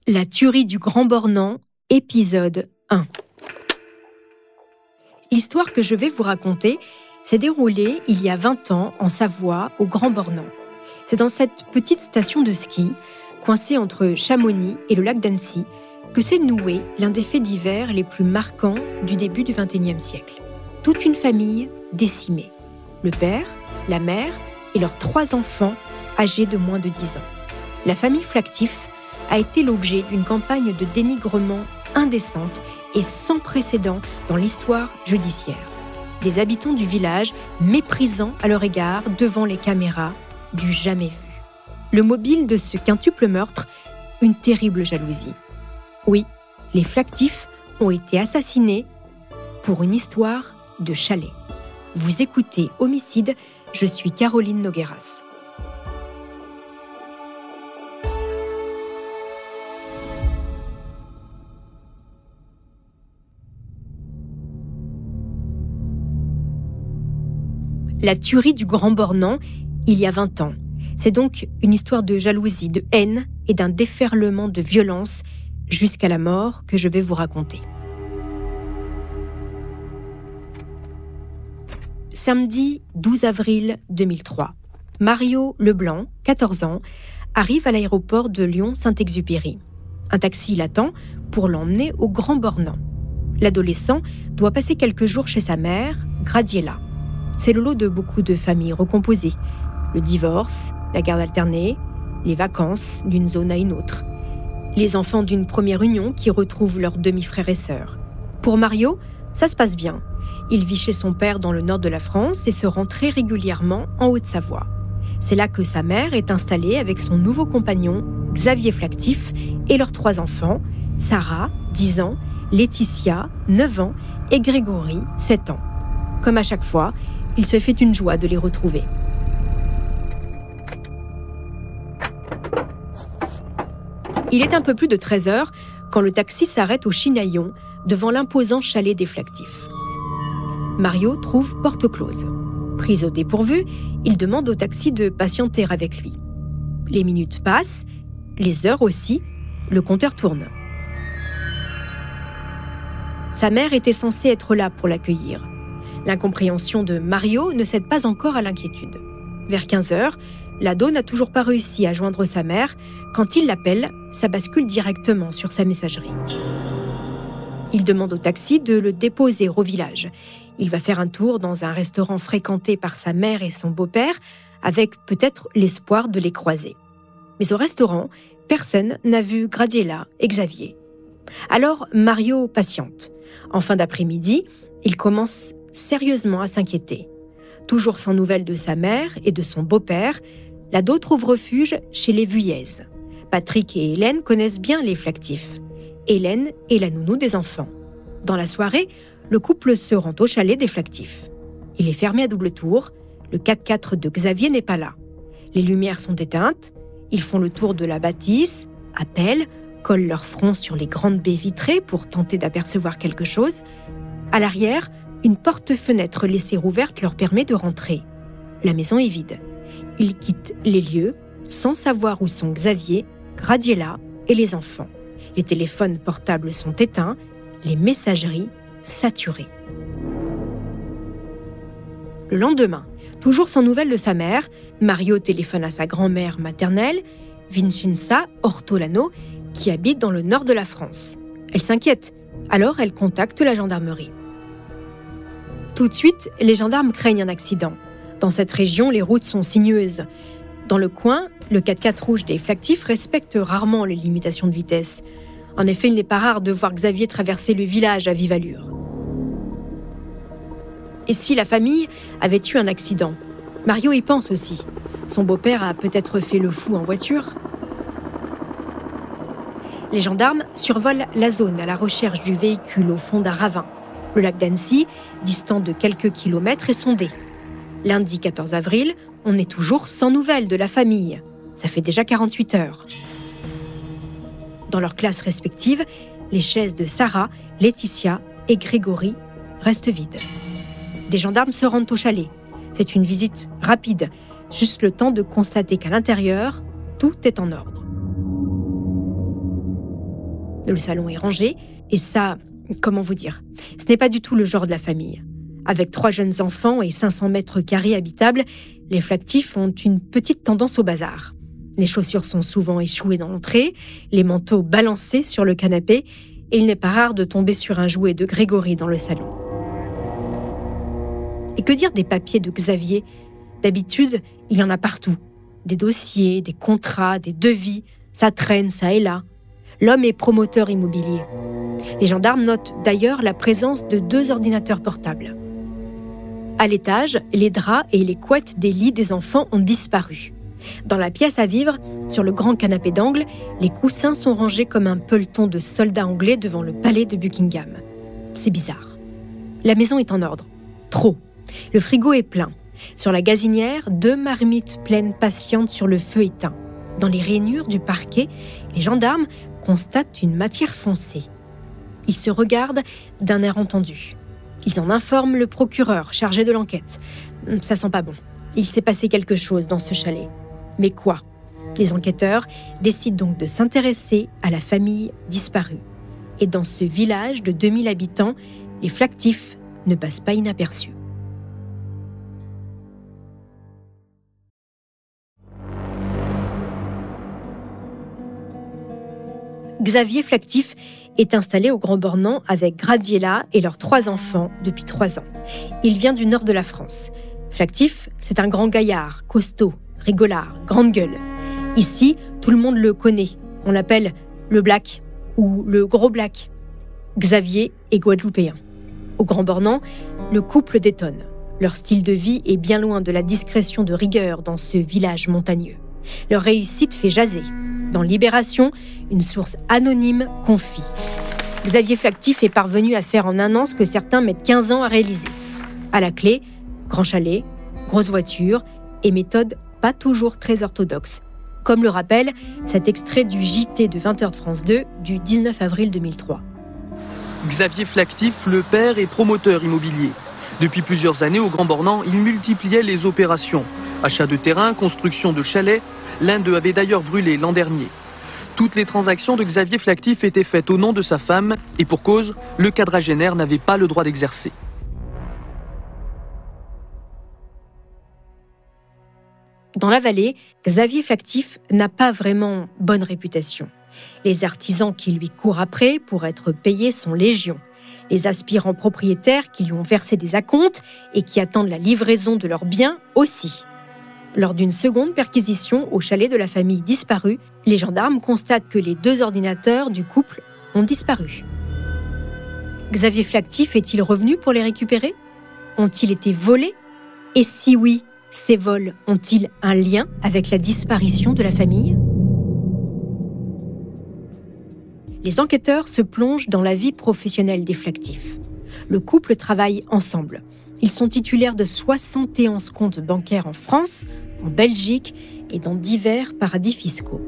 La tuerie du Grand Bornand, épisode 1. L'histoire que je vais vous raconter s'est déroulée il y a 20 ans en Savoie, au Grand Bornand. C'est dans cette petite station de ski, coincée entre Chamonix et le lac d'Annecy, que s'est noué l'un des faits divers les plus marquants du début du XXIe siècle. Toute une famille décimée. Le père, la mère et leurs 3 enfants âgés de moins de 10 ans. La famille Flactif a été l'objet d'une campagne de dénigrement indécente et sans précédent dans l'histoire judiciaire. Des habitants du village méprisant à leur égard devant les caméras du jamais vu. Le mobile de ce quintuple meurtre, une terrible jalousie. Oui, les Flactif ont été assassinés pour une histoire de chalet. Vous écoutez Homicide, je suis Caroline Nogueras. La tuerie du Grand Bornand, il y a 20 ans. C'est donc une histoire de jalousie, de haine et d'un déferlement de violence jusqu'à la mort que je vais vous raconter. Samedi 12 avril 2003, Mario Leblanc, 14 ans, arrive à l'aéroport de Lyon-Saint-Exupéry. Un taxi l'attend pour l'emmener au Grand Bornand. L'adolescent doit passer quelques jours chez sa mère, Gradiela. C'est le lot de beaucoup de familles recomposées. Le divorce, la garde alternée, les vacances d'une zone à une autre. Les enfants d'une première union qui retrouvent leurs demi-frères et sœurs. Pour Mario, ça se passe bien. Il vit chez son père dans le nord de la France et se rend très régulièrement en Haute-Savoie. C'est là que sa mère est installée avec son nouveau compagnon, Xavier Flactif, et leurs 3 enfants, Sarah, 10 ans, Laetitia, 9 ans, et Grégory, 7 ans. Comme à chaque fois, il se fait une joie de les retrouver. Il est un peu plus de 13 heures quand le taxi s'arrête au Chinaillon devant l'imposant chalet des Flactif. Mario trouve porte close. Pris au dépourvu, il demande au taxi de patienter avec lui. Les minutes passent, les heures aussi, le compteur tourne. Sa mère était censée être là pour l'accueillir. L'incompréhension de Mario ne cède pas encore à l'inquiétude. Vers 15 heures, l'ado n'a toujours pas réussi à joindre sa mère. Quand il l'appelle, ça bascule directement sur sa messagerie. Il demande au taxi de le déposer au village. Il va faire un tour dans un restaurant fréquenté par sa mère et son beau-père, avec peut-être l'espoir de les croiser. Mais au restaurant, personne n'a vu Gradiela et Xavier. Alors Mario patiente. En fin d'après-midi, il commence sérieusement à s'inquiéter. Toujours sans nouvelles de sa mère et de son beau-père, l'ado trouve refuge chez les Vuillaises. Patrick et Hélène connaissent bien les Flactif. Hélène est la nounou des enfants. Dans la soirée, le couple se rend au chalet des Flactif. Il est fermé à double tour, le 4x4 de Xavier n'est pas là. Les lumières sont éteintes, ils font le tour de la bâtisse, appellent, collent leur front sur les grandes baies vitrées pour tenter d'apercevoir quelque chose. À l'arrière, une porte-fenêtre laissée ouverte leur permet de rentrer. La maison est vide. Ils quittent les lieux sans savoir où sont Xavier, Gradiela et les enfants. Les téléphones portables sont éteints, les messageries saturées. Le lendemain, toujours sans nouvelles de sa mère, Mario téléphone à sa grand-mère maternelle, Vincenza Ortolano, qui habite dans le nord de la France. Elle s'inquiète, alors elle contacte la gendarmerie. Tout de suite, les gendarmes craignent un accident. Dans cette région, les routes sont sinueuses. Dans le coin, le 4x4 rouge des Flactif respecte rarement les limitations de vitesse. En effet, il n'est pas rare de voir Xavier traverser le village à vive allure. Et si la famille avait eu un accident ? Mario y pense aussi. Son beau-père a peut-être fait le fou en voiture. Les gendarmes survolent la zone à la recherche du véhicule au fond d'un ravin. Le lac d'Annecy, distant de quelques kilomètres, est sondé. Lundi 14 avril, on est toujours sans nouvelles de la famille. Ça fait déjà 48 heures. Dans leurs classes respectives, les chaises de Sarah, Laetitia et Grégory restent vides. Des gendarmes se rendent au chalet. C'est une visite rapide, juste le temps de constater qu'à l'intérieur, tout est en ordre. Le salon est rangé, et ça, comment vous dire, ce n'est pas du tout le genre de la famille. Avec 3 jeunes enfants et 500 mètres carrés habitables, les Flactif ont une petite tendance au bazar. Les chaussures sont souvent échouées dans l'entrée, les manteaux balancés sur le canapé, et il n'est pas rare de tomber sur un jouet de Grégory dans le salon. Et que dire des papiers de Xavier ? D'habitude, il y en a partout. Des dossiers, des contrats, des devis, ça traîne, ça et là. L'homme est promoteur immobilier. Les gendarmes notent d'ailleurs la présence de 2 ordinateurs portables. À l'étage, les draps et les couettes des lits des enfants ont disparu. Dans la pièce à vivre, sur le grand canapé d'angle, les coussins sont rangés comme un peloton de soldats anglais devant le palais de Buckingham. C'est bizarre. La maison est en ordre. Trop. Le frigo est plein. Sur la gazinière, 2 marmites pleines patientent sur le feu éteint. Dans les rainures du parquet, les gendarmes constatent une matière foncée. Ils se regardent d'un air entendu. Ils en informent le procureur chargé de l'enquête. Ça sent pas bon. Il s'est passé quelque chose dans ce chalet. Mais quoi ? Les enquêteurs décident donc de s'intéresser à la famille disparue. Et dans ce village de 2000 habitants, les Flactif ne passent pas inaperçus. Xavier Flactif est installé au Grand Bornand avec Gradiela et leurs 3 enfants depuis 3 ans. Il vient du nord de la France. Flactif, c'est un grand gaillard, costaud, rigolard, grande gueule. Ici, tout le monde le connaît. On l'appelle le Black ou le Gros Black. Xavier est guadeloupéen. Au Grand Bornand, le couple détonne. Leur style de vie est bien loin de la discrétion de rigueur dans ce village montagneux. Leur réussite fait jaser. Dans Libération, une source anonyme confie. Xavier Flactif est parvenu à faire en 1 an ce que certains mettent 15 ans à réaliser. À la clé, grand chalet, grosse voiture et méthode pas toujours très orthodoxe. Comme le rappelle cet extrait du JT de 20h de France 2 du 19 avril 2003. Xavier Flactif, le père, est promoteur immobilier. Depuis plusieurs années, au Grand Bornand, il multipliait les opérations. Achat de terrain, construction de chalets. L'un d'eux avait d'ailleurs brûlé l'an dernier. Toutes les transactions de Xavier Flactif étaient faites au nom de sa femme, et pour cause, le quadragénaire n'avait pas le droit d'exercer. Dans la vallée, Xavier Flactif n'a pas vraiment bonne réputation. Les artisans qui lui courent après pour être payés sont légion. Les aspirants propriétaires qui lui ont versé des acomptes et qui attendent la livraison de leurs biens aussi. Lors d'une seconde perquisition au chalet de la famille disparue, les gendarmes constatent que les 2 ordinateurs du couple ont disparu. Xavier Flactif est-il revenu pour les récupérer ? Ont-ils été volés ? Et si oui, ces vols ont-ils un lien avec la disparition de la famille ? Les enquêteurs se plongent dans la vie professionnelle des Flactif. Le couple travaille ensemble. Ils sont titulaires de 71 comptes bancaires en France, en Belgique et dans divers paradis fiscaux.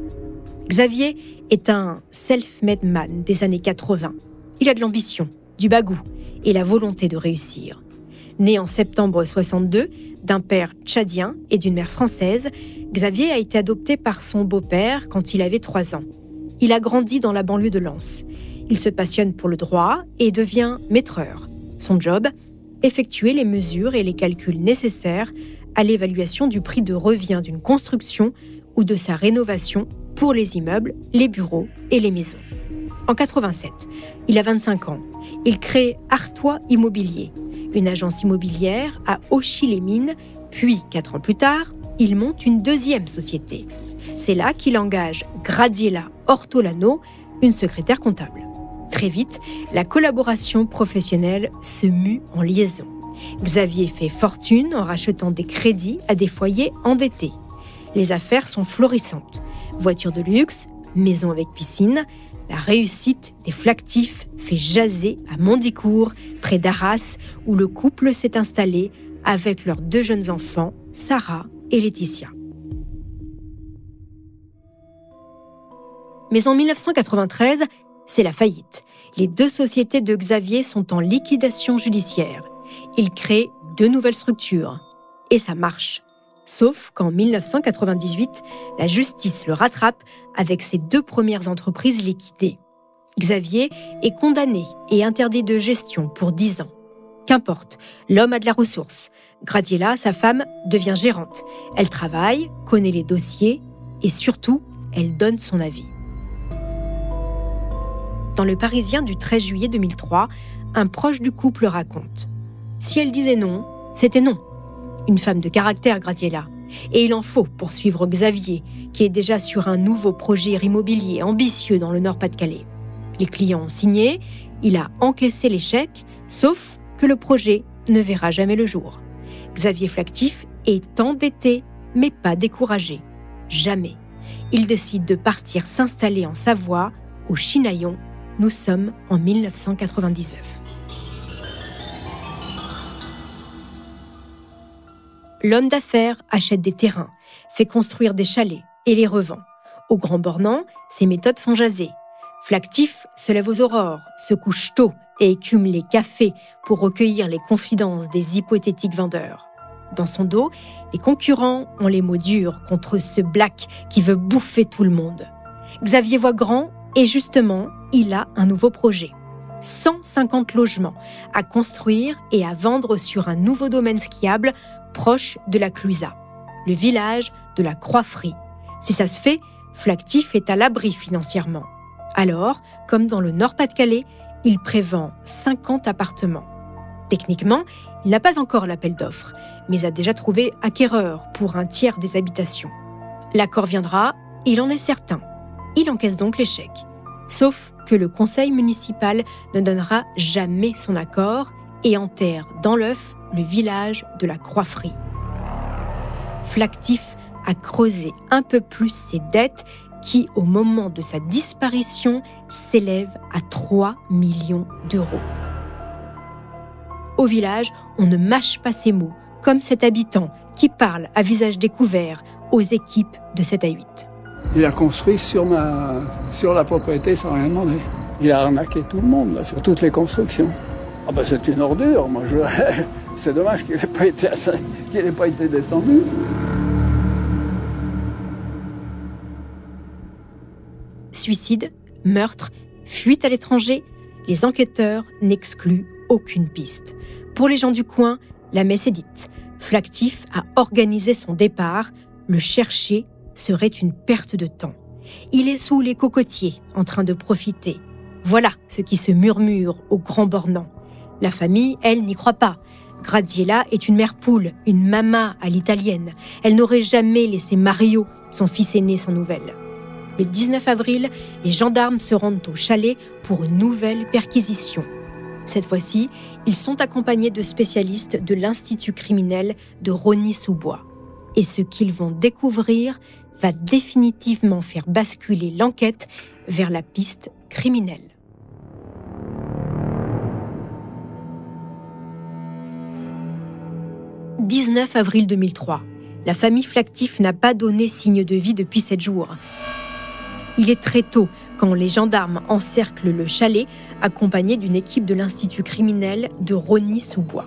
Xavier est un self-made man des années 80. Il a de l'ambition, du bagou et la volonté de réussir. Né en septembre 62, d'un père tchadien et d'une mère française, Xavier a été adopté par son beau-père quand il avait 3 ans. Il a grandi dans la banlieue de Lens. Il se passionne pour le droit et devient maîtreur. Son job ? Effectuer les mesures et les calculs nécessaires à l'évaluation du prix de revient d'une construction ou de sa rénovation pour les immeubles, les bureaux et les maisons. En 87, il a 25 ans. Il crée Artois Immobilier, une agence immobilière à Auchy-les-Mines, puis 4 ans plus tard, il monte une 2e société. C'est là qu'il engage Gradiela Ortolano, une secrétaire comptable. Très vite, la collaboration professionnelle se mue en liaison. Xavier fait fortune en rachetant des crédits à des foyers endettés. Les affaires sont florissantes. Voitures de luxe, maison avec piscine, la réussite des Flactif fait jaser à Mondicourt, près d'Arras, où le couple s'est installé avec leurs 2 jeunes enfants, Sarah et Laetitia. Mais en 1993, c'est la faillite. Les 2 sociétés de Xavier sont en liquidation judiciaire. Il crée 2 nouvelles structures. Et ça marche. Sauf qu'en 1998, la justice le rattrape avec ses 2 premières entreprises liquidées. Xavier est condamné et interdit de gestion pour 10 ans. Qu'importe, l'homme a de la ressource. Gradiela, sa femme, devient gérante. Elle travaille, connaît les dossiers et surtout, elle donne son avis. Dans Le Parisien du 13 juillet 2003, un proche du couple raconte « Si elle disait non, c'était non. Une femme de caractère, Gradiela. Et il en faut pour suivre Xavier, qui est déjà sur un nouveau projet immobilier ambitieux dans le Nord-Pas-de-Calais. Les clients ont signé, il a encaissé l'échec, sauf que le projet ne verra jamais le jour. Xavier Flactif est endetté, mais pas découragé. Jamais. Il décide de partir s'installer en Savoie, au Chinaillon. Nous sommes en 1999. L'homme d'affaires achète des terrains, fait construire des chalets et les revend. Au Grand Bornand, ses méthodes font jaser. Flactif se lève aux aurores, se couche tôt et écume les cafés pour recueillir les confidences des hypothétiques vendeurs. Dans son dos, les concurrents ont les mots durs contre ce Black qui veut bouffer tout le monde. Xavier voit grand et justement, il a un nouveau projet. 150 logements à construire et à vendre sur un nouveau domaine skiable proche de la Clusaz, le village de la Croix-Frie. Si ça se fait, Flactif est à l'abri financièrement. Alors, comme dans le Nord-Pas-de-Calais, il prévend 50 appartements. Techniquement, il n'a pas encore l'appel d'offres, mais a déjà trouvé acquéreur pour un tiers des habitations. L'accord viendra, il en est certain. Il encaisse donc l'échec. Sauf que le conseil municipal ne donnera jamais son accord et enterre dans l'œuf le village de la Croix-Frie. Flactif a creusé un peu plus ses dettes qui, au moment de sa disparition, s'élèvent à 3 millions d'euros. Au village, on ne mâche pas ses mots, comme cet habitant qui parle à visage découvert aux équipes de 7 à 8. Il a construit sur la propriété sans rien demander. Il a arnaqué tout le monde, là, sur toutes les constructions. Ah ben c'est une ordure, c'est dommage qu'il n'ait pas été descendu. Suicide, meurtre, fuite à l'étranger, les enquêteurs n'excluent aucune piste. Pour les gens du coin, la messe est dite. Flactif a organisé son départ. Le chercher serait une perte de temps. Il est sous les cocotiers, en train de profiter. Voilà ce qui se murmure au Grand Bornand. La famille, elle, n'y croit pas. Gradiela est une mère poule, une mama à l'italienne. Elle n'aurait jamais laissé Mario, son fils aîné, sans nouvelles. Le 19 avril, les gendarmes se rendent au chalet pour une nouvelle perquisition. Cette fois-ci, ils sont accompagnés de spécialistes de l'Institut criminel de Rosny-sous-Bois. Et ce qu'ils vont découvrir va définitivement faire basculer l'enquête vers la piste criminelle. « 19 avril 2003. La famille Flactif n'a pas donné signe de vie depuis 7 jours. Il est très tôt quand les gendarmes encerclent le chalet, accompagnés d'une équipe de l'Institut criminel de Rosny-sous-Bois.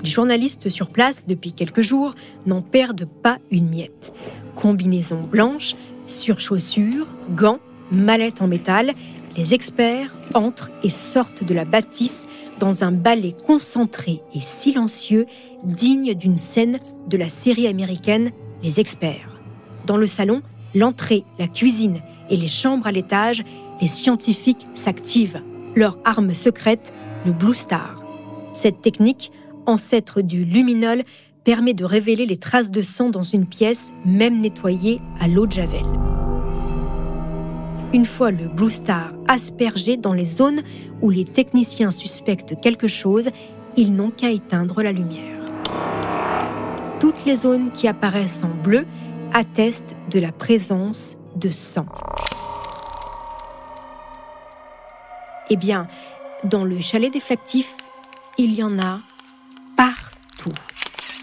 Les journalistes sur place, depuis quelques jours, n'en perdent pas une miette. Combinaison blanche, surchaussures, gants, mallettes en métal, les experts entrent et sortent de la bâtisse dans un ballet concentré et silencieux, digne d'une scène de la série américaine Les Experts. Dans le salon, l'entrée, la cuisine et les chambres à l'étage, les scientifiques s'activent. Leur arme secrète, le Blue Star. Cette technique, ancêtre du luminol, permet de révéler les traces de sang dans une pièce, même nettoyée à l'eau de Javel. Une fois le Blue Star aspergé dans les zones où les techniciens suspectent quelque chose, ils n'ont qu'à éteindre la lumière. Toutes les zones qui apparaissent en bleu attestent de la présence de sang. Eh bien, dans le chalet des Flactif, il y en a partout.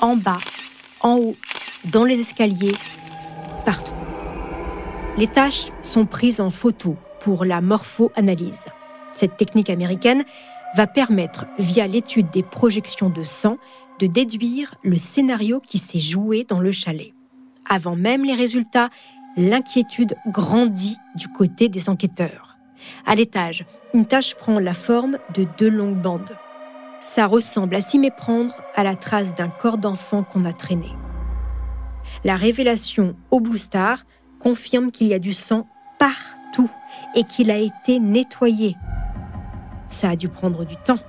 En bas, en haut, dans les escaliers, partout. Les taches sont prises en photo pour la morpho-analyse. Cette technique américaine va permettre, via l'étude des projections de sang, de déduire le scénario qui s'est joué dans le chalet. Avant même les résultats, l'inquiétude grandit du côté des enquêteurs. À l'étage, une tache prend la forme de 2 longues bandes. Ça ressemble à s'y méprendre à la trace d'un corps d'enfant qu'on a traîné. La révélation au Blue Star confirme qu'il y a du sang partout et qu'il a été nettoyé. Ça a dû prendre du temps.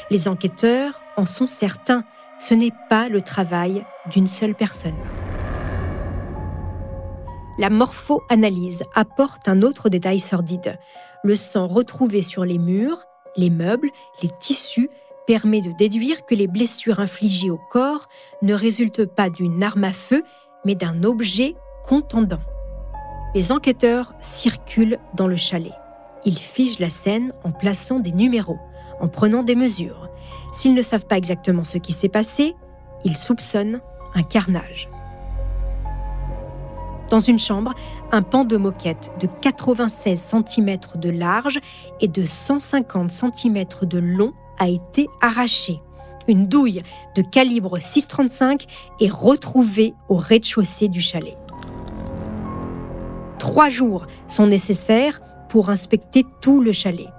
Les enquêteurs en sont certains. Ce n'est pas le travail d'une seule personne. La morpho-analyse apporte un autre détail sordide. Le sang retrouvé sur les murs, les meubles, les tissus permet de déduire que les blessures infligées au corps ne résultent pas d'une arme à feu, mais d'un objet contendant. Les enquêteurs circulent dans le chalet. Ils figent la scène en plaçant des numéros, en prenant des mesures. S'ils ne savent pas exactement ce qui s'est passé, ils soupçonnent un carnage. Dans une chambre, un pan de moquette de 96 cm de large et de 150 cm de long a été arraché. Une douille de calibre 6,35 est retrouvée au rez-de-chaussée du chalet. 3 jours sont nécessaires pour inspecter tout le chalet.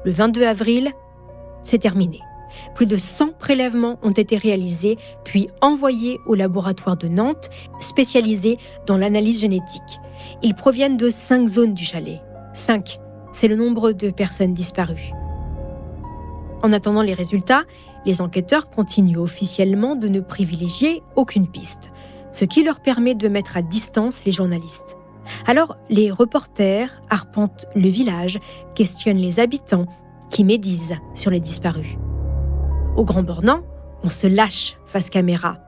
Le 22 avril, c'est terminé. Plus de 100 prélèvements ont été réalisés, puis envoyés au laboratoire de Nantes, spécialisé dans l'analyse génétique. Ils proviennent de 5 zones du chalet. 5, c'est le nombre de personnes disparues. En attendant les résultats, les enquêteurs continuent officiellement de ne privilégier aucune piste, ce qui leur permet de mettre à distance les journalistes. Alors, les reporters arpentent le village, questionnent les habitants qui médisent sur les disparus. Au Grand Bornand, on se lâche face caméra.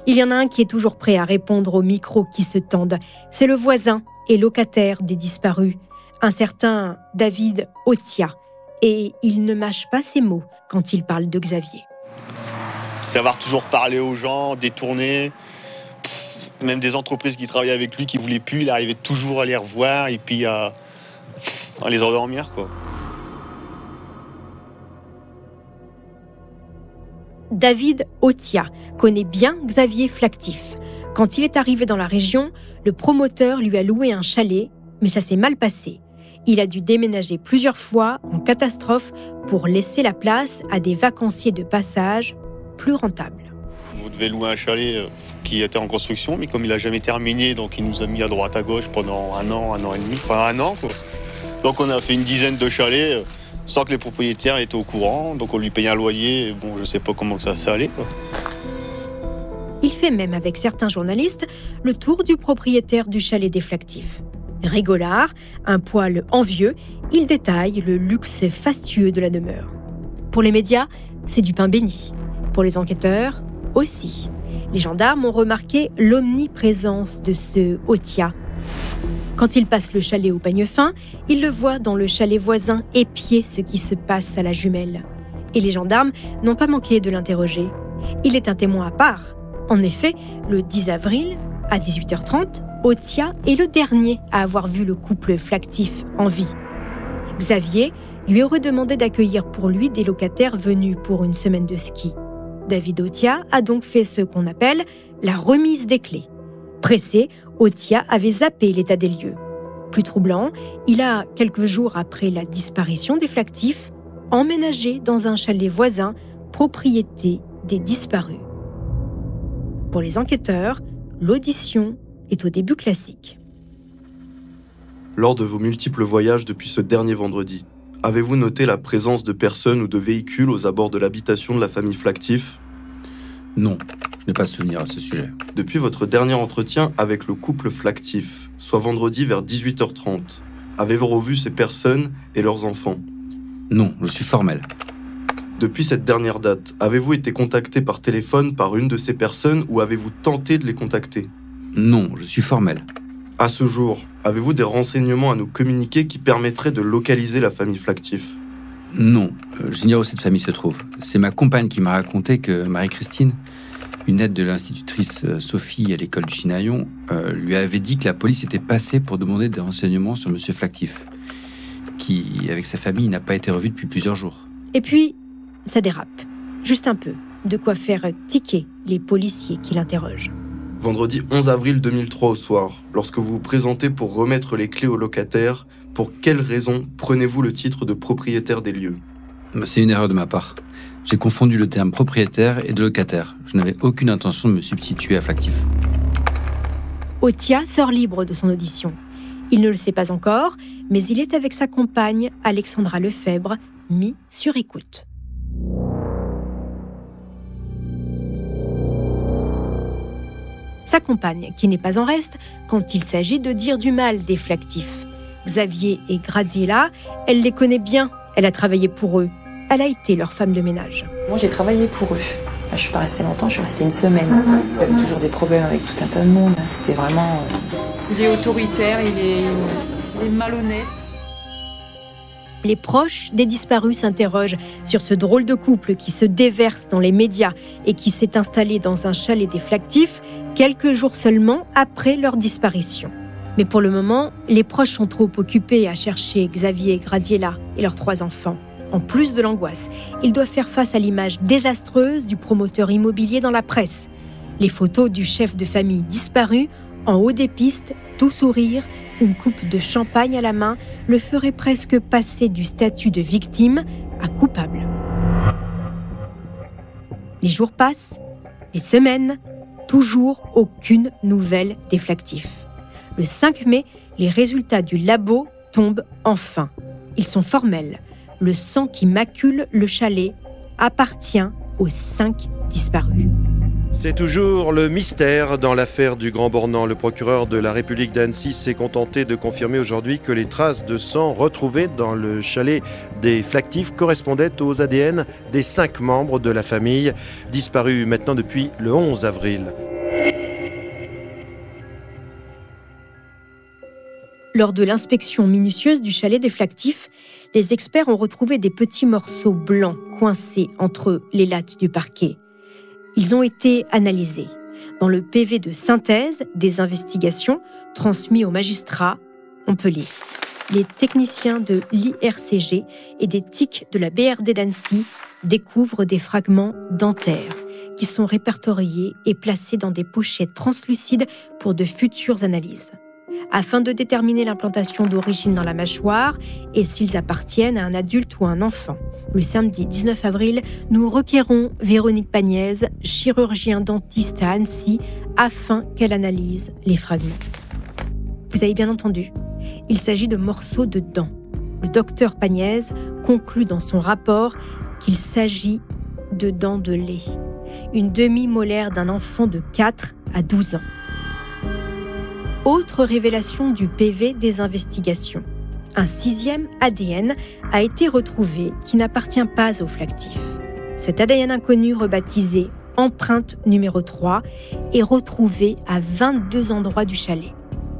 Il y en a un qui est toujours prêt à répondre aux micros qui se tendent. C'est le voisin et locataire des disparus, un certain David Otia. Et il ne mâche pas ses mots quand il parle de Xavier. Savoir toujours parler aux gens, détourner. Même des entreprises qui travaillaient avec lui, qui ne voulaient plus, il arrivait toujours à les revoir et puis à les endormir, quoi. David Otia connaît bien Xavier Flactif. Quand il est arrivé dans la région, le promoteur lui a loué un chalet, mais ça s'est mal passé. Il a dû déménager plusieurs fois en catastrophe pour laisser la place à des vacanciers de passage plus rentables. On devait louer un chalet qui était en construction, mais comme il n'a jamais terminé, donc il nous a mis à droite à gauche pendant un an et demi, enfin 1 an, quoi. Donc on a fait une dizaine de chalets sans que les propriétaires étaient au courant, donc on lui payait un loyer, bon je ne sais pas comment ça allait, quoi. Il fait même avec certains journalistes le tour du propriétaire du chalet des Flactifs. Rigolard, un poil envieux, il détaille le luxe fastueux de la demeure. Pour les médias, c'est du pain béni. Pour les enquêteurs, aussi. Les gendarmes ont remarqué l'omniprésence de ce Otia. Quand il passe le chalet au peigne fin, il le voit dans le chalet voisin épier ce qui se passe à la jumelle. Et les gendarmes n'ont pas manqué de l'interroger. Il est un témoin à part. En effet, le 10 avril, à 18h30, Otia est le dernier à avoir vu le couple Flactif en vie. Xavier lui aurait demandé d'accueillir pour lui des locataires venus pour une semaine de ski. David Otia a donc fait ce qu'on appelle la remise des clés. Pressé, Otia avait zappé l'état des lieux. Plus troublant, il a, quelques jours après la disparition des Flactifs, emménagé dans un chalet voisin, propriété des disparus. Pour les enquêteurs, l'audition est au début classique. Lors de vos multiples voyages depuis ce dernier vendredi, avez-vous noté la présence de personnes ou de véhicules aux abords de l'habitation de la famille Flactif ? Non, je n'ai pas de souvenir à ce sujet. Depuis votre dernier entretien avec le couple Flactif, soit vendredi vers 18h30, avez-vous revu ces personnes et leurs enfants ? Non, je suis formel. Depuis cette dernière date, avez-vous été contacté par téléphone par une de ces personnes ou avez-vous tenté de les contacter ? Non, je suis formel. À ce jour, avez-vous des renseignements à nous communiquer qui permettraient de localiser la famille Flactif ? Non, j'ignore où cette famille se trouve. C'est ma compagne qui m'a raconté que Marie-Christine, une aide de l'institutrice Sophie à l'école du Chinaillon, lui avait dit que la police était passée pour demander des renseignements sur M. Flactif, qui, avec sa famille, n'a pas été revu depuis plusieurs jours. Et puis, ça dérape. Juste un peu. De quoi faire tiquer les policiers qui l'interrogent. Vendredi 11 avril 2003 au soir, lorsque vous vous présentez pour remettre les clés au locataire, pour quelle raison prenez-vous le titre de propriétaire des lieux ? C'est une erreur de ma part. J'ai confondu le terme propriétaire et de locataire. Je n'avais aucune intention de me substituer à Flactif. Otia sort libre de son audition. Il ne le sait pas encore, mais il est avec sa compagne, Alexandra Lefebvre, mis sur écoute. Sa compagne, qui n'est pas en reste quand il s'agit de dire du mal des Flactif. Xavier et Graziella, elle les connaît bien, elle a travaillé pour eux. Elle a été leur femme de ménage. Moi, j'ai travaillé pour eux. Je ne suis pas restée longtemps, je suis restée une semaine. Il y avait toujours des problèmes avec tout un tas de monde. C'était vraiment... Il est autoritaire, il est malhonnête. Les proches des disparus s'interrogent sur ce drôle de couple qui se déverse dans les médias et qui s'est installé dans un chalet des Flactif quelques jours seulement après leur disparition. Mais pour le moment, les proches sont trop occupés à chercher Xavier et Graziella et leurs 3 enfants. En plus de l'angoisse, ils doivent faire face à l'image désastreuse du promoteur immobilier dans la presse. Les photos du chef de famille disparu, en haut des pistes, tout sourire, une coupe de champagne à la main, le ferait presque passer du statut de victime à coupable. Les jours passent, les semaines, toujours aucune nouvelle des Flactif. Le 5 mai, les résultats du labo tombent enfin. Ils sont formels. Le sang qui macule le chalet appartient aux 5 disparus. C'est toujours le mystère dans l'affaire du Grand Bornand. Le procureur de la République d'Annecy s'est contenté de confirmer aujourd'hui que les traces de sang retrouvées dans le chalet des Flactif correspondaient aux ADN des 5 membres de la famille, disparus maintenant depuis le 11 avril. Lors de l'inspection minutieuse du chalet des Flactif, les experts ont retrouvé des petits morceaux blancs coincés entre les lattes du parquet. Ils ont été analysés. Dans le PV de synthèse des investigations transmis aux magistrats, on peut lire. Les techniciens de l'IRCG et des TIC de la BRD d'Annecy découvrent des fragments dentaires qui sont répertoriés et placés dans des pochettes translucides pour de futures analyses, afin de déterminer l'implantation d'origine dans la mâchoire et s'ils appartiennent à un adulte ou à un enfant. Le samedi 19 avril, nous requérons Véronique Pagnaise, chirurgien dentiste à Annecy, afin qu'elle analyse les fragments. Vous avez bien entendu, il s'agit de morceaux de dents. Le docteur Pagnaise conclut dans son rapport qu'il s'agit de dents de lait, une demi-molaire d'un enfant de 4 à 12 ans. Autre révélation du PV des investigations. Un 6e ADN a été retrouvé qui n'appartient pas aux Flactif. Cet ADN inconnu, rebaptisé empreinte numéro 3, est retrouvé à 22 endroits du chalet.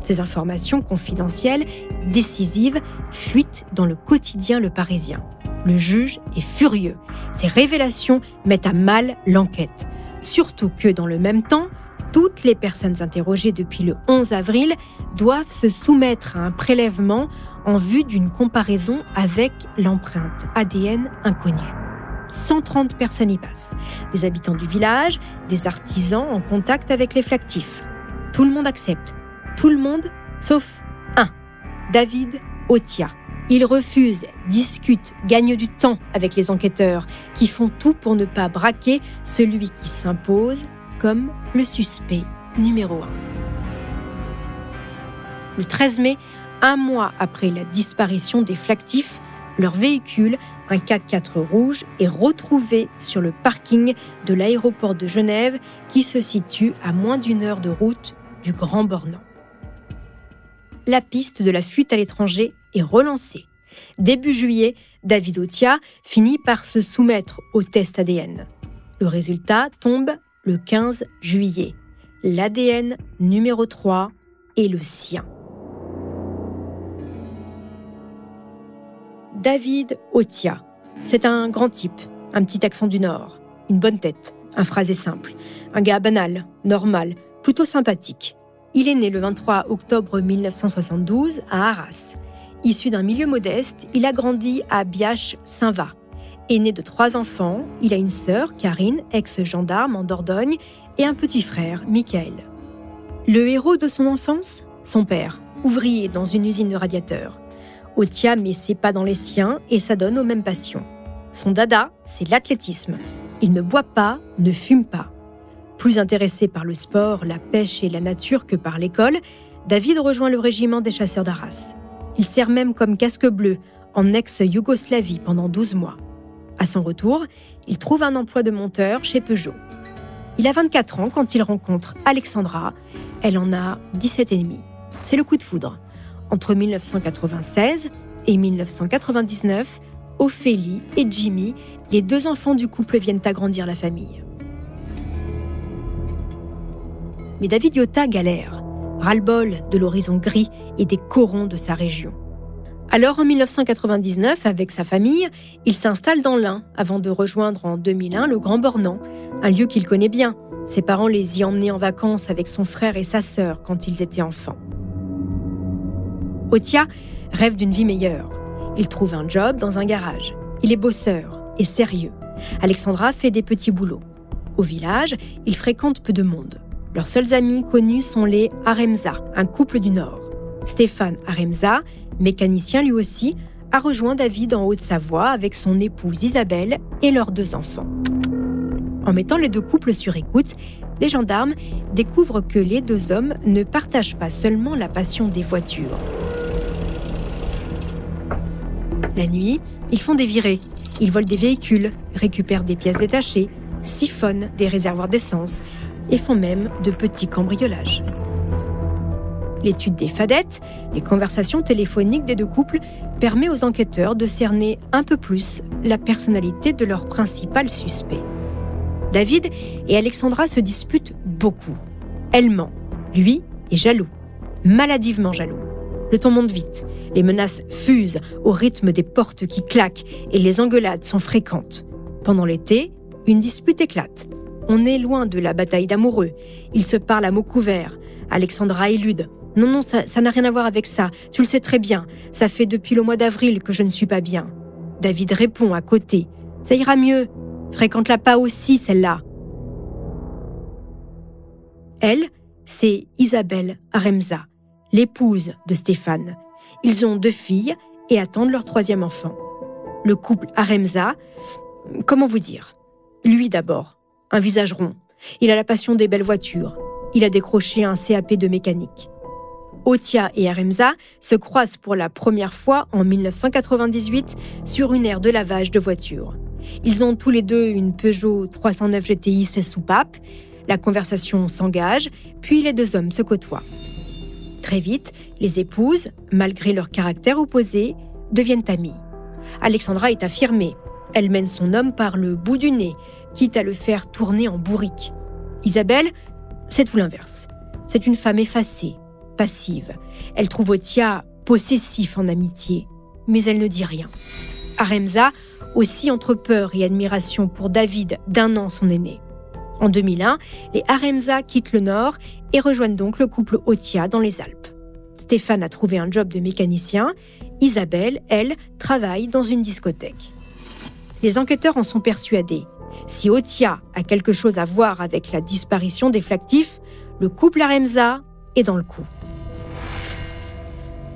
Ces informations confidentielles, décisives, fuitent dans le quotidien Le Parisien. Le juge est furieux. Ces révélations mettent à mal l'enquête. Surtout que, dans le même temps, toutes les personnes interrogées depuis le 11 avril doivent se soumettre à un prélèvement en vue d'une comparaison avec l'empreinte ADN inconnue. 130 personnes y passent. Des habitants du village, des artisans en contact avec les Flactif. Tout le monde accepte. Tout le monde, sauf un, David Otia. Il refuse, discute, gagne du temps avec les enquêteurs qui font tout pour ne pas braquer celui qui s'impose comme le suspect numéro 1. Le 13 mai, un mois après la disparition des Flactif, leur véhicule, un 4x4 rouge, est retrouvé sur le parking de l'aéroport de Genève qui se situe à moins d'1 heure de route du Grand Bornand. La piste de la fuite à l'étranger est relancée. Début juillet, David Otia finit par se soumettre au test ADN. Le résultat tombe le 15 juillet. L'ADN numéro 3 est le sien. David Otia, c'est un grand type, un petit accent du Nord, une bonne tête, un phrasé simple, un gars banal, normal, plutôt sympathique. Il est né le 23 octobre 1972 à Arras. Issu d'un milieu modeste, il a grandi à Biache-Saint-Va. Aîné de 3 enfants, il a une sœur, Karine, ex-gendarme en Dordogne, et un petit frère, Michael. Le héros de son enfance ? Son père, ouvrier dans une usine de radiateurs. Otia met ses pas dans les siens et s'adonne aux mêmes passions. Son dada, c'est l'athlétisme. Il ne boit pas, ne fume pas. Plus intéressé par le sport, la pêche et la nature que par l'école, David rejoint le régiment des chasseurs d'Arras. Il sert même comme casque bleu en ex-Yougoslavie pendant 12 mois. À son retour, il trouve un emploi de monteur chez Peugeot. Il a 24 ans quand il rencontre Alexandra. Elle en a 17 et demi. C'est le coup de foudre. Entre 1996 et 1999, Ophélie et Jimmy, les 2 enfants du couple, viennent agrandir la famille. Mais David Iota galère, ras-le-bol de l'horizon gris et des corons de sa région. Alors en 1999, avec sa famille, il s'installe dans l'Ain avant de rejoindre en 2001 le Grand Bornand, un lieu qu'il connaît bien. Ses parents les y emmenaient en vacances avec son frère et sa sœur quand ils étaient enfants. Otia rêve d'une vie meilleure. Il trouve un job dans un garage. Il est bosseur et sérieux. Alexandra fait des petits boulots. Au village, il fréquente peu de monde. Leurs seuls amis connus sont les Aremza, un couple du Nord. Stéphane Aremza, mécanicien lui aussi, a rejoint David en Haute-Savoie avec son épouse Isabelle et leurs 2 enfants. En mettant les 2 couples sur écoute, les gendarmes découvrent que les 2 hommes ne partagent pas seulement la passion des voitures. La nuit, ils font des virées. Ils volent des véhicules, récupèrent des pièces détachées, siphonnent des réservoirs d'essence et font même de petits cambriolages. L'étude des fadettes, les conversations téléphoniques des 2 couples, permet aux enquêteurs de cerner un peu plus la personnalité de leur principal suspect. David et Alexandra se disputent beaucoup. Elle ment. Lui est jaloux. Maladivement jaloux. Le ton monte vite. Les menaces fusent au rythme des portes qui claquent et les engueulades sont fréquentes. Pendant l'été, une dispute éclate. On est loin de la bataille d'amoureux. Ils se parlent à mots couverts. Alexandra élude. Non, ça n'a rien à voir avec ça. Tu le sais très bien. Ça fait depuis le mois d'avril que je ne suis pas bien. David répond à côté. Ça ira mieux. Fréquente-la pas aussi, celle-là. Elle, c'est Isabelle Aremza, l'épouse de Stéphane. Ils ont 2 filles et attendent leur 3e enfant. Le couple Aremza, comment vous dire ? Lui d'abord, un visage rond. Il a la passion des belles voitures. Il a décroché un CAP de mécanique. Otia et Aremza se croisent pour la première fois en 1998 sur une aire de lavage de voitures. Ils ont tous les 2 une Peugeot 309 GTI 16 soupapes. La conversation s'engage, puis les 2 hommes se côtoient. Très vite, les épouses, malgré leur caractère opposé, deviennent amies. Alexandra est affirmée. Elle mène son homme par le bout du nez, quitte à le faire tourner en bourrique. Isabelle, c'est tout l'inverse. C'est une femme effacée, passive. Elle trouve Otia possessif en amitié, mais elle ne dit rien. Aremza aussi entre peur et admiration pour David, d'1 an son aîné. En 2001, les Aremza quittent le Nord et rejoignent donc le couple Otia dans les Alpes. Stéphane a trouvé un job de mécanicien. Isabelle, elle, travaille dans une discothèque. Les enquêteurs en sont persuadés. Si Otia a quelque chose à voir avec la disparition des Flactifs, le couple Aremza est dans le coup.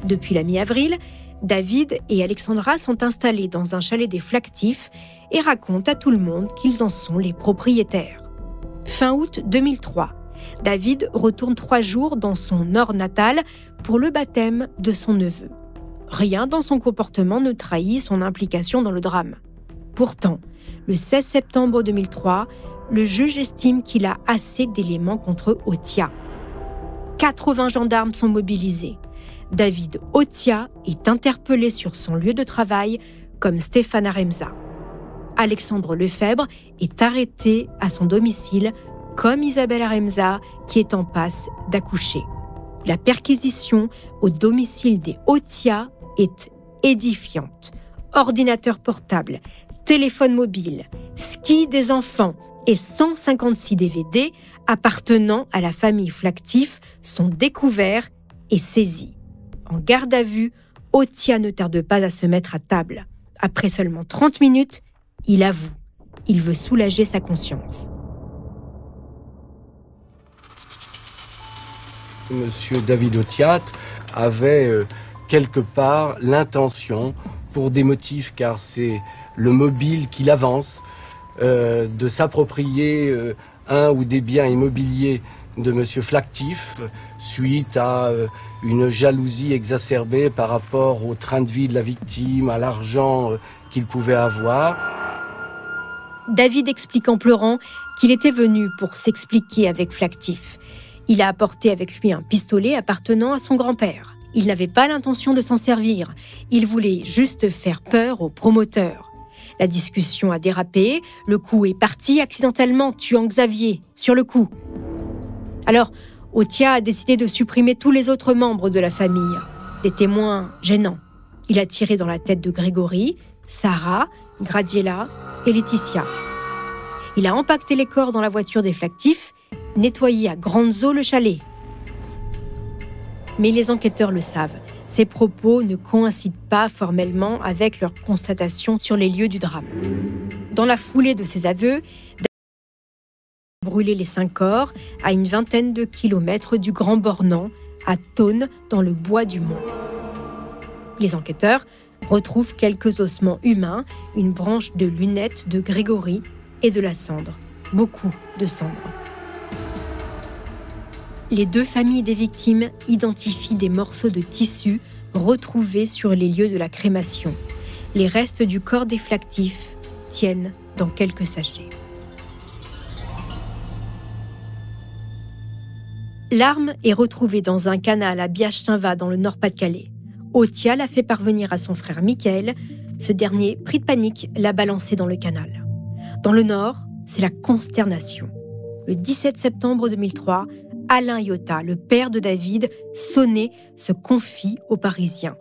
Depuis la mi-avril, David et Alexandra sont installés dans un chalet des Flactifs et racontent à tout le monde qu'ils en sont les propriétaires. Fin août 2003, David retourne 3 jours dans son Nord natal pour le baptême de son neveu. Rien dans son comportement ne trahit son implication dans le drame. Pourtant, le 16 septembre 2003, le juge estime qu'il a assez d'éléments contre Otia. 80 gendarmes sont mobilisés. David Otia est interpellé sur son lieu de travail comme Stéphane Aremza. Alexandre Lefebvre est arrêté à son domicile comme Isabelle Aremza qui est en passe d'accoucher. La perquisition au domicile des Otia est édifiante. Ordinateur portable, téléphone mobile, ski des enfants et 156 DVD appartenant à la famille Flactif sont découverts et saisis. En garde à vue, Otia ne tarde pas à se mettre à table. Après seulement 30 minutes, il avoue. Il veut soulager sa conscience. Monsieur David Otia avait quelque part l'intention, pour des motifs, car c'est le mobile qu'il avance, de s'approprier un ou des biens immobiliers de M. Flactif, suite à une jalousie exacerbée par rapport au train de vie de la victime, à l'argent qu'il pouvait avoir. David explique en pleurant qu'il était venu pour s'expliquer avec Flactif. Il a apporté avec lui un pistolet appartenant à son grand-père. Il n'avait pas l'intention de s'en servir. Il voulait juste faire peur au promoteur. La discussion a dérapé. Le coup est parti accidentellement, tuant Xavier sur le coup. Alors, Otia a décidé de supprimer tous les autres membres de la famille. Des témoins gênants. Il a tiré dans la tête de Grégory, Sarah, Gradiela et Laetitia. Il a empaqueté les corps dans la voiture des Flactif, nettoyé à grandes eaux le chalet. Mais les enquêteurs le savent, ces propos ne coïncident pas formellement avec leurs constatations sur les lieux du drame. Dans la foulée de ses aveux, David a brûlé les 5 corps à une vingtaine de kilomètres du Grand Bornand, à Thônes, dans le bois du Mont. Les enquêteurs retrouvent quelques ossements humains, une branche de lunettes de Grégory et de la cendre. Beaucoup de cendre. Les 2 familles des victimes identifient des morceaux de tissu retrouvés sur les lieux de la crémation. Les restes du corps des Flactif tiennent dans quelques sachets. L'arme est retrouvée dans un canal à Biache-Saint-Va dans le Nord-Pas-de-Calais. Otia l'a fait parvenir à son frère Michael. Ce dernier, pris de panique, l'a balancé dans le canal. Dans le Nord, c'est la consternation. Le 17 septembre 2003, Alain Iota, le père de David, sonné, se confie aux Parisiens.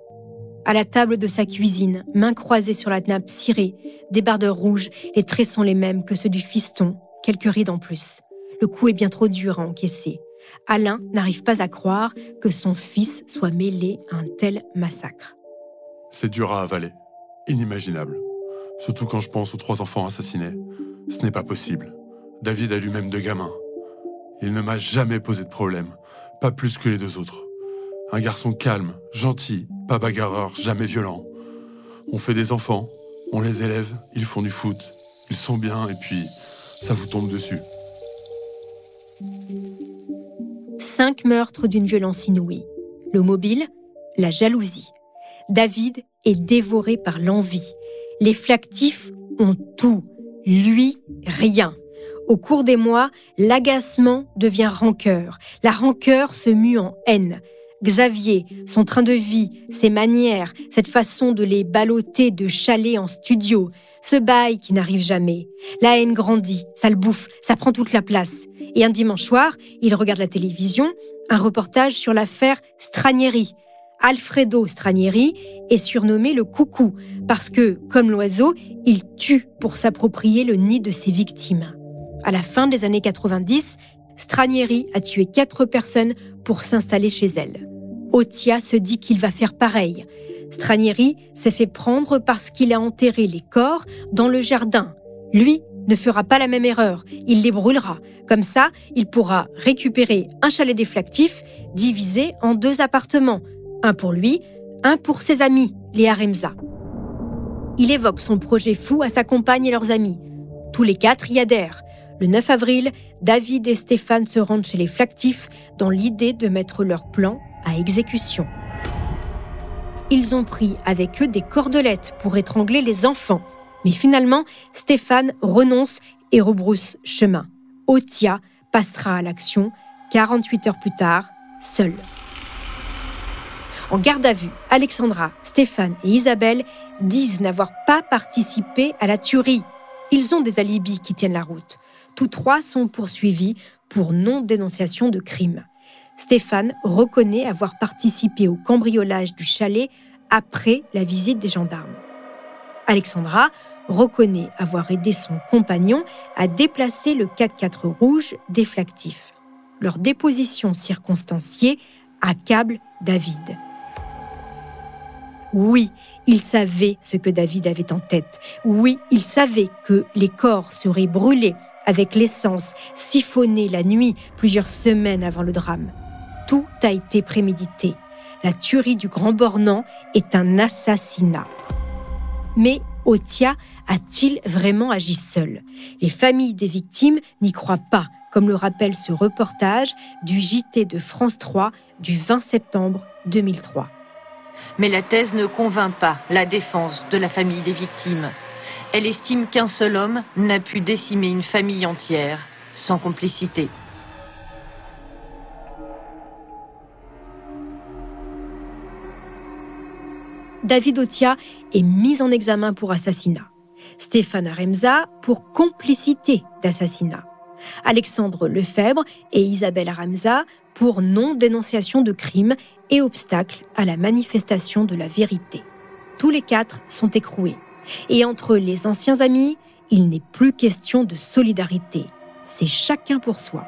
À la table de sa cuisine, mains croisées sur la nappe cirée, débardeur rouge, les traits sont les mêmes que ceux du fiston, quelques rides en plus. Le coup est bien trop dur à encaisser. Alain n'arrive pas à croire que son fils soit mêlé à un tel massacre. C'est dur à avaler, inimaginable. Surtout quand je pense aux 3 enfants assassinés. Ce n'est pas possible. David a lui-même 2 gamins. Il ne m'a jamais posé de problème, pas plus que les 2 autres. Un garçon calme, gentil, pas bagarreur, jamais violent. On fait des enfants, on les élève, ils font du foot, ils sont bien et puis ça vous tombe dessus. 5 meurtres d'une violence inouïe. Le mobile, la jalousie. David est dévoré par l'envie. Les Flactif ont tout, lui, rien. Au cours des mois, l'agacement devient rancœur. La rancœur se mue en haine. Xavier, son train de vie, ses manières, cette façon de les balloter de chalet en studio, ce bail qui n'arrive jamais. La haine grandit, ça le bouffe, ça prend toute la place. Et un dimanche soir, il regarde la télévision, un reportage sur l'affaire Stranieri. Alfredo Stranieri est surnommé le coucou parce que, comme l'oiseau, il tue pour s'approprier le nid de ses victimes. À la fin des années 90, Stranieri a tué 4 personnes pour s'installer chez elle. Otia se dit qu'il va faire pareil. Stranieri s'est fait prendre parce qu'il a enterré les corps dans le jardin. Lui ne fera pas la même erreur, il les brûlera. Comme ça, il pourra récupérer un chalet des Flactif divisé en 2 appartements. Un pour lui, un pour ses amis, les Haremza. Il évoque son projet fou à sa compagne et leurs amis. Tous les 4 y adhèrent. Le 9 avril, David et Stéphane se rendent chez les Flactif dans l'idée de mettre leur plan à exécution. Ils ont pris avec eux des cordelettes pour étrangler les enfants. Mais finalement, Stéphane renonce et rebrousse chemin. Otia passera à l'action 48 heures plus tard, seul. En garde à vue, Alexandra, Stéphane et Isabelle disent n'avoir pas participé à la tuerie. Ils ont des alibis qui tiennent la route. Tous 3 sont poursuivis pour non-dénonciation de crime. Stéphane reconnaît avoir participé au cambriolage du chalet après la visite des gendarmes. Alexandra reconnaît avoir aidé son compagnon à déplacer le 4x4 rouge des Flactif. Leur déposition circonstanciée accable David. Oui, il savait ce que David avait en tête. Oui, il savait que les corps seraient brûlés avec l'essence siphonnée la nuit, plusieurs semaines avant le drame. Tout a été prémédité. la tuerie du Grand Bornand est un assassinat. Mais Othia a-t-il vraiment agi seul ? Les familles des victimes n'y croient pas, comme le rappelle ce reportage du JT de France 3 du 20 septembre 2003. Mais la thèse ne convainc pas la défense de la famille des victimes. Elle estime qu'un seul homme n'a pu décimer une famille entière sans complicité. David Othia est mis en examen pour assassinat. Stéphane Aremza pour complicité d'assassinat. Alexandre Lefebvre et Isabelle Aremza pour non-dénonciation de crime et obstacle à la manifestation de la vérité. Tous les 4 sont écroués. Et entre les anciens amis, il n'est plus question de solidarité. C'est chacun pour soi.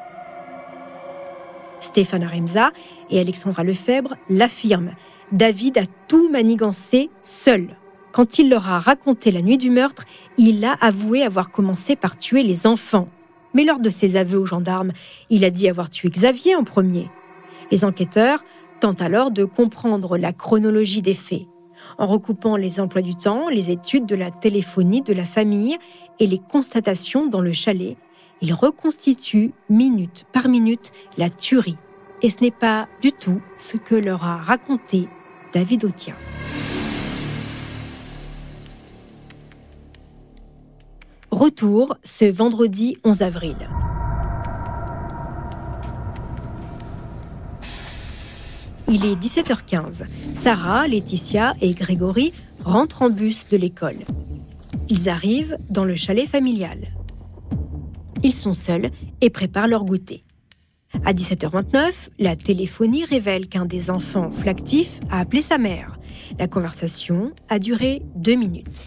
Stéphane Aremza et Alexandra Lefebvre l'affirment. David a tout manigancé seul. Quand il leur a raconté la nuit du meurtre, il a avoué avoir commencé par tuer les enfants. Mais lors de ses aveux aux gendarmes, il a dit avoir tué Xavier en premier. Les enquêteurs tentent alors de comprendre la chronologie des faits. En recoupant les emplois du temps, les études de la téléphonie de la famille et les constatations dans le chalet, ils reconstituent minute par minute la tuerie. Et ce n'est pas du tout ce que leur a raconté David Othia. Retour ce vendredi 11 avril. Il est 17h15. Sarah, Laetitia et Grégory rentrent en bus de l'école. Ils arrivent dans le chalet familial. Ils sont seuls et préparent leur goûter. À 17h29, la téléphonie révèle qu'un des enfants flactifs a appelé sa mère. La conversation a duré 2 minutes.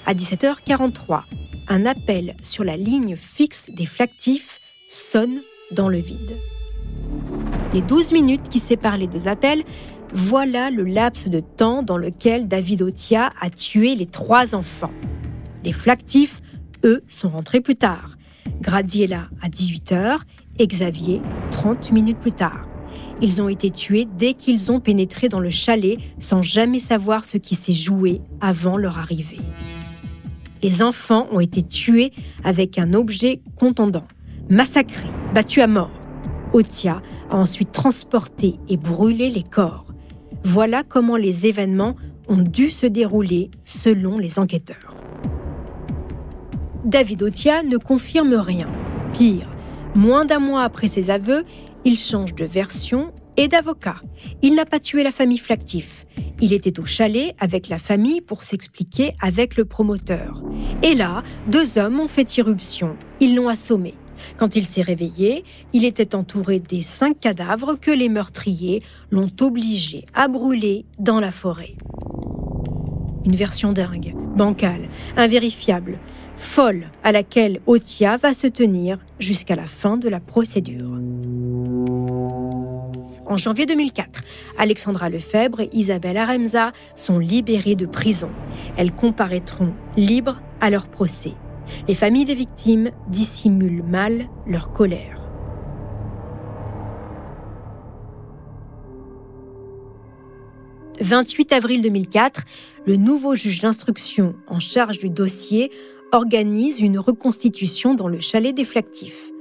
À 17h43, un appel sur la ligne fixe des flactifs sonne dans le vide. Les 12 minutes qui séparent les 2 appels, voilà le laps de temps dans lequel David Othia a tué les 3 enfants. Les flactifs, eux, sont rentrés plus tard. Gradiela à 18h et Xavier 30 minutes plus tard. Ils ont été tués dès qu'ils ont pénétré dans le chalet sans jamais savoir ce qui s'est joué avant leur arrivée. Les enfants ont été tués avec un objet contondant, massacrés, battus à mort. Othia a ensuite transporté et brûlé les corps. Voilà comment les événements ont dû se dérouler selon les enquêteurs. David Othia ne confirme rien. Pire, moins d'1 mois après ses aveux, il change de version et d'avocat. Il n'a pas tué la famille Flactif. Il était au chalet avec la famille pour s'expliquer avec le promoteur. Et là, 2 hommes ont fait irruption. Ils l'ont assommé. Quand il s'est réveillé, il était entouré des 5 cadavres que les meurtriers l'ont obligé à brûler dans la forêt. Une version dingue, bancale, invérifiable, folle à laquelle Othia va se tenir jusqu'à la fin de la procédure. En janvier 2004, Alexandra Lefebvre et Isabelle Aremza sont libérées de prison. Elles comparaîtront libres à leur procès. Les familles des victimes dissimulent mal leur colère. « 28 avril 2004, le nouveau juge d'instruction en charge du dossier organise une reconstitution dans le chalet des Flactifs.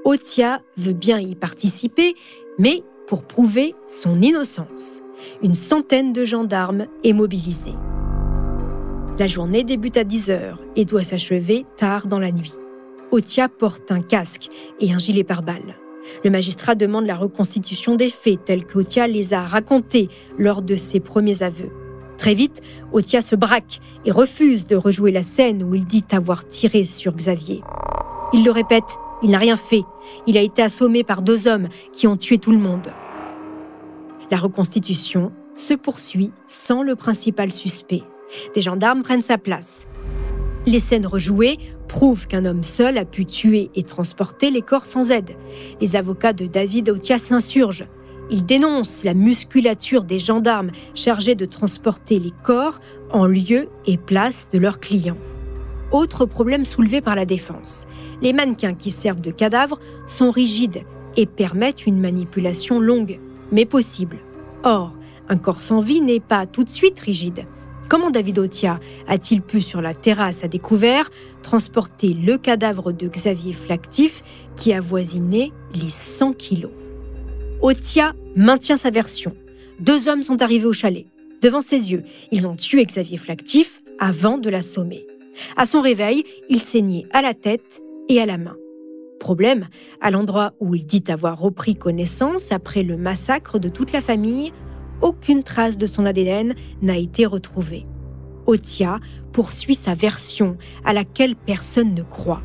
Othia veut bien y participer, mais pour prouver son innocence. Une centaine de gendarmes est mobilisée. La journée débute à 10h et doit s'achever tard dans la nuit. Othia porte un casque et un gilet pare-balles. Le magistrat demande la reconstitution des faits tels qu'Othia les a racontés lors de ses premiers aveux. Très vite, Othia se braque et refuse de rejouer la scène où il dit avoir tiré sur Xavier. Il le répète, il n'a rien fait. Il a été assommé par 2 hommes qui ont tué tout le monde. La reconstitution se poursuit sans le principal suspect. Des gendarmes prennent sa place. Les scènes rejouées prouvent qu'un homme seul a pu tuer et transporter les corps sans aide. Les avocats de David Othia s'insurgent. Ils dénoncent la musculature des gendarmes chargés de transporter les corps en lieu et place de leurs clients. Autre problème soulevé par la défense. Les mannequins qui servent de cadavres sont rigides et permettent une manipulation longue, mais possible. Or, un corps sans vie n'est pas tout de suite rigide. Comment David Otia a-t-il pu, sur la terrasse à découvert, transporter le cadavre de Xavier Flactif qui avoisinait les 100 kilos ? Otia maintient sa version. 2 hommes sont arrivés au chalet. Devant ses yeux, ils ont tué Xavier Flactif avant de l'assommer. À son réveil, il saignait à la tête et à la main. Problème, à l'endroit où il dit avoir repris connaissance après le massacre de toute la famille, aucune trace de son ADN n'a été retrouvée. Otia poursuit sa version à laquelle personne ne croit.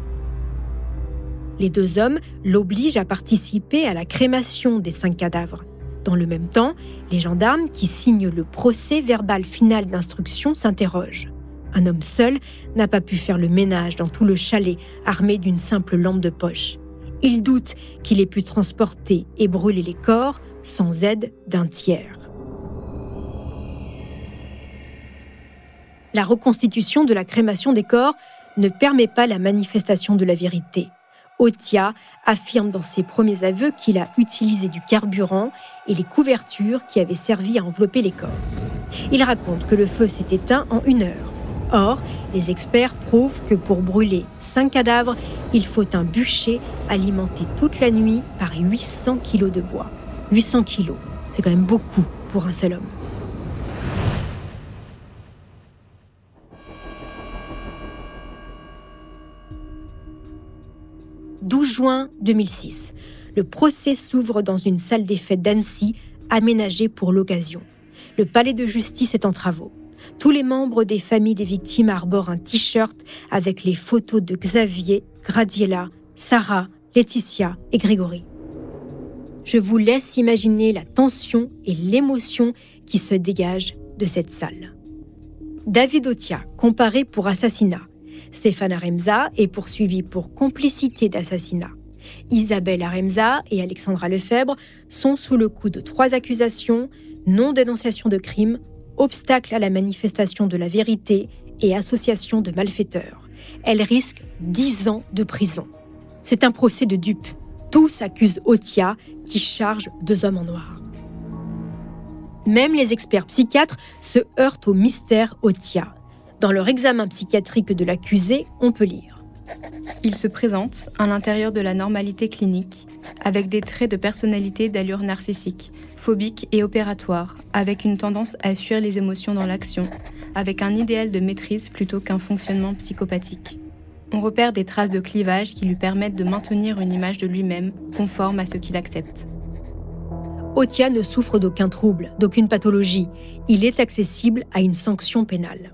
Les 2 hommes l'obligent à participer à la crémation des 5 cadavres. Dans le même temps, les gendarmes qui signent le procès-verbal final d'instruction s'interrogent. Un homme seul n'a pas pu faire le ménage dans tout le chalet armé d'une simple lampe de poche. Il doute qu'il ait pu transporter et brûler les corps sans aide d'un tiers. La reconstitution de la crémation des corps ne permet pas la manifestation de la vérité. Otia affirme dans ses premiers aveux qu'il a utilisé du carburant et les couvertures qui avaient servi à envelopper les corps. Il raconte que le feu s'est éteint en 1 heure. Or, les experts prouvent que pour brûler 5 cadavres, il faut un bûcher alimenté toute la nuit par 800 kilos de bois. 800 kilos, c'est quand même beaucoup pour un seul homme. « 12 juin 2006. Le procès s'ouvre dans une salle des fêtes d'Annecy, aménagée pour l'occasion. Le palais de justice est en travaux. Tous les membres des familles des victimes arborent un t-shirt avec les photos de Xavier, Gradiela, Sarah, Laetitia et Grégory. Je vous laisse imaginer la tension et l'émotion qui se dégagent de cette salle. David Otia, comparé pour assassinat. Stéphane Aremza est poursuivi pour complicité d'assassinat. Isabelle Aremza et Alexandra Lefebvre sont sous le coup de 3 accusations, non-dénonciation de crime, obstacle à la manifestation de la vérité et association de malfaiteurs. Elles risquent 10 ans de prison. C'est un procès de dupes. Tous accusent Otia qui charge 2 hommes en noir. Même les experts psychiatres se heurtent au mystère Otia. Dans leur examen psychiatrique de l'accusé, on peut lire. Il se présente à l'intérieur de la normalité clinique, avec des traits de personnalité d'allure narcissique, phobique et opératoire, avec une tendance à fuir les émotions dans l'action, avec un idéal de maîtrise plutôt qu'un fonctionnement psychopathique. On repère des traces de clivage qui lui permettent de maintenir une image de lui-même conforme à ce qu'il accepte. Otia ne souffre d'aucun trouble, d'aucune pathologie. Il est accessible à une sanction pénale.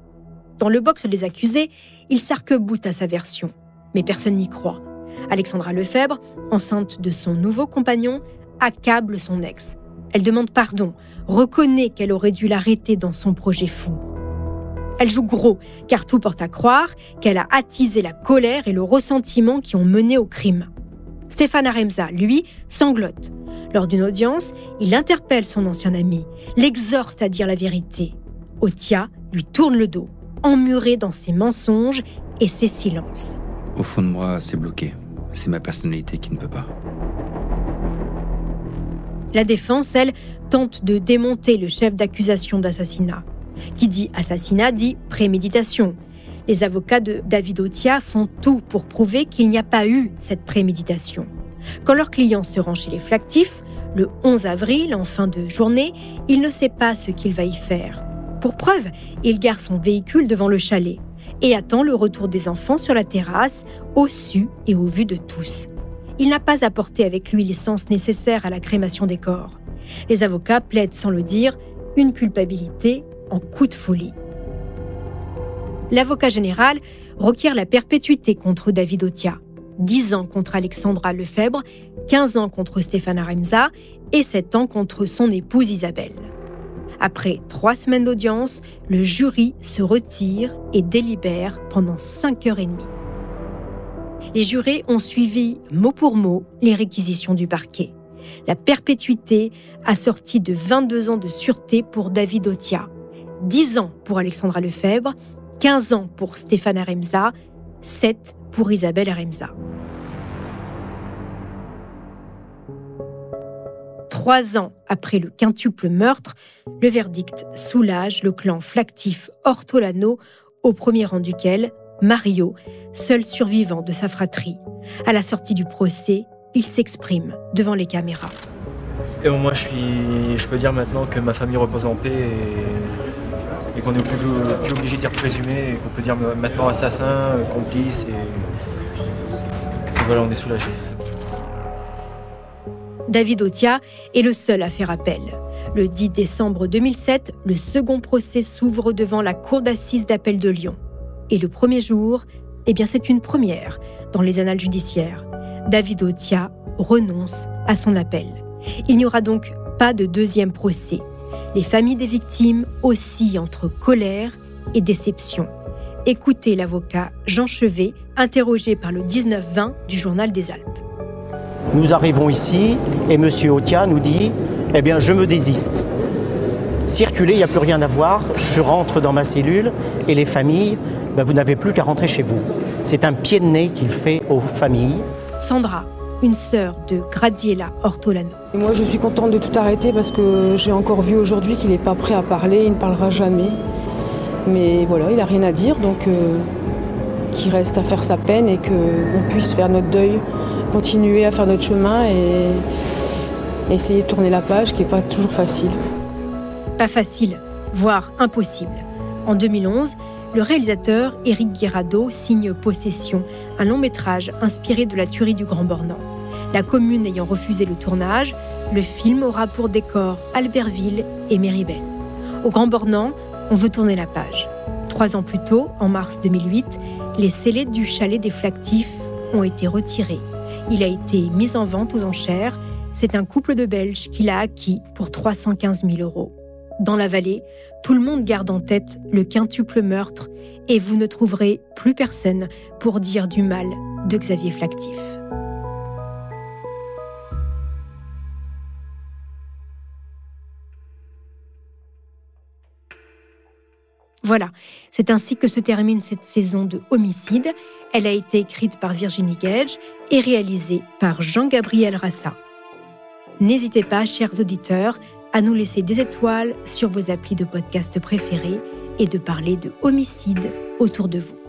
Dans le box des accusés, il s'arc-boute à sa version. Mais personne n'y croit. Alexandra Lefebvre, enceinte de son nouveau compagnon, accable son ex. Elle demande pardon, reconnaît qu'elle aurait dû l'arrêter dans son projet fou. Elle joue gros, car tout porte à croire qu'elle a attisé la colère et le ressentiment qui ont mené au crime. Stéphane Aremza, lui, sanglote. Lors d'une audience, il interpelle son ancien ami, l'exhorte à dire la vérité. Otia lui tourne le dos, emmuré dans ses mensonges et ses silences. Au fond de moi, c'est bloqué. C'est ma personnalité qui ne peut pas. La défense, elle, tente de démonter le chef d'accusation d'assassinat. Qui dit assassinat dit préméditation. Les avocats de David Otia font tout pour prouver qu'il n'y a pas eu cette préméditation. Quand leur client se rend chez les Flactif, le 11 avril, en fin de journée, il ne sait pas ce qu'il va y faire. Pour preuve, il gare son véhicule devant le chalet et attend le retour des enfants sur la terrasse, au su et au vu de tous. Il n'a pas apporté avec lui l'essence nécessaire à la crémation des corps. Les avocats plaident sans le dire une culpabilité en coup de folie. L'avocat général requiert la perpétuité contre David Otia, 10 ans contre Alexandra Lefebvre, 15 ans contre Stéphane Aremza et 7 ans contre son épouse Isabelle. Après 3 semaines d'audience, le jury se retire et délibère pendant 5h30. Les jurés ont suivi mot pour mot les réquisitions du parquet. La perpétuité assortie de 22 ans de sûreté pour David Otia, 10 ans pour Alexandra Lefebvre, 15 ans pour Stéphane Aremza, 7 pour Isabelle Aremza. 3 ans après le quintuple meurtre, le verdict soulage le clan Flactif Ortolano, au premier rang duquel Mario, seul survivant de sa fratrie. À la sortie du procès, il s'exprime devant les caméras. Et moi, je peux dire maintenant que ma famille repose en paix et qu'on n'est plus obligé de dire présumé, et qu'on peut dire maintenant assassin, complice, et voilà, on est soulagé. David Otia est le seul à faire appel. Le 10 décembre 2007, le second procès s'ouvre devant la cour d'assises d'appel de Lyon. Et le premier jour, c'est une première dans les annales judiciaires. David Otia renonce à son appel. Il n'y aura donc pas de deuxième procès. Les familles des victimes oscillent entre colère et déception. Écoutez l'avocat Jean Chevet, interrogé par le 19-20 du Journal des Alpes. Nous arrivons ici et M. Otia nous dit « Eh bien, je me désiste. Circulez, il n'y a plus rien à voir. Je rentre dans ma cellule et les familles, vous n'avez plus qu'à rentrer chez vous. » C'est un pied de nez qu'il fait aux familles. Sandra, une sœur de Gradiela Ortolano. Et moi, je suis contente de tout arrêter parce que j'ai encore vu aujourd'hui qu'il n'est pas prêt à parler, il ne parlera jamais. Mais voilà, il n'a rien à dire, donc qu'il reste à faire sa peine et qu'on puisse faire notre deuil, continuer à faire notre chemin et essayer de tourner la page, qui n'est pas toujours facile. Pas facile, voire impossible. En 2011, le réalisateur Éric Guirado signe Possession, un long métrage inspiré de la tuerie du Grand Bornand. La commune ayant refusé le tournage, le film aura pour décor Albertville et Méribel. Au Grand Bornand, on veut tourner la page. 3 ans plus tôt, en mars 2008, les scellés du chalet des Flactifs ont été retirés. Il a été mis en vente aux enchères. C'est un couple de Belges qui l'a acquis pour 315 000 €. Dans la vallée, tout le monde garde en tête le quintuple meurtre et vous ne trouverez plus personne pour dire du mal de Xavier Flactif. Voilà, c'est ainsi que se termine cette saison de Homicide. Elle a été écrite par Virginie Gage et réalisée par Jean-Gabriel Rassa. N'hésitez pas, chers auditeurs, à nous laisser des étoiles sur vos applis de podcast préférés et de parler de homicide autour de vous.